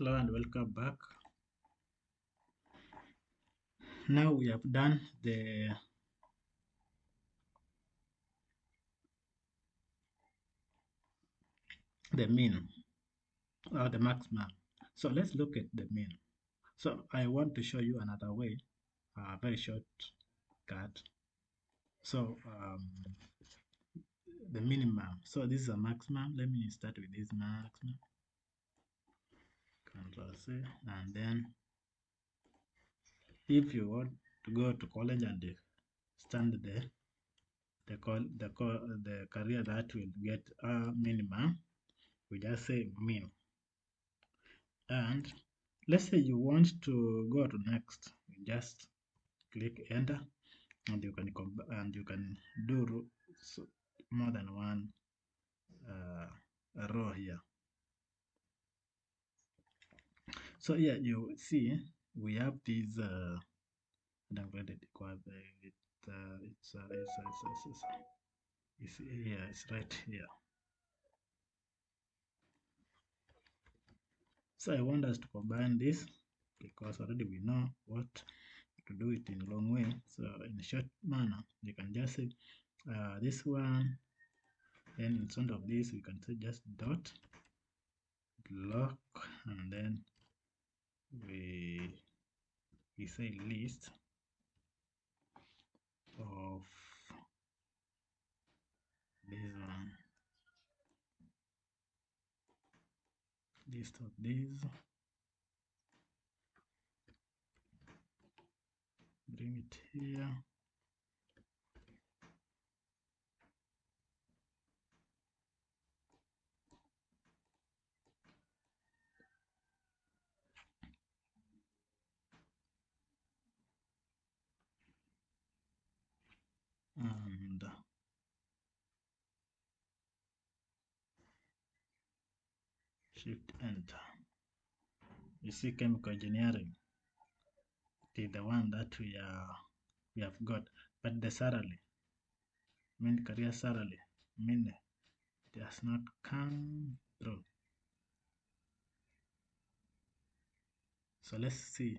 Hello and welcome back. Now we have done the mean or the maximum. So let's look at the mean. So I want to show you another way, a very short cut. So the minimum. So this is a maximum. Let me start with this maximum. Control C, and then if you want to go to college and stand the career that will get a minimum, we just say min. And let's say you want to go to next, you just click enter, and you can do more than one row here. So here you see we have these downgraded it's here, it's right here. So I want us to combine this because already we know what to do it in a long way. So in a short manner, you can just say this one, then in front of this we can say just dot block, and then we say list of this one, list of these, bring it here. And shift enter. You see chemical engineering is the one that we have got, but the salary, main career salary, does not come through. So let's see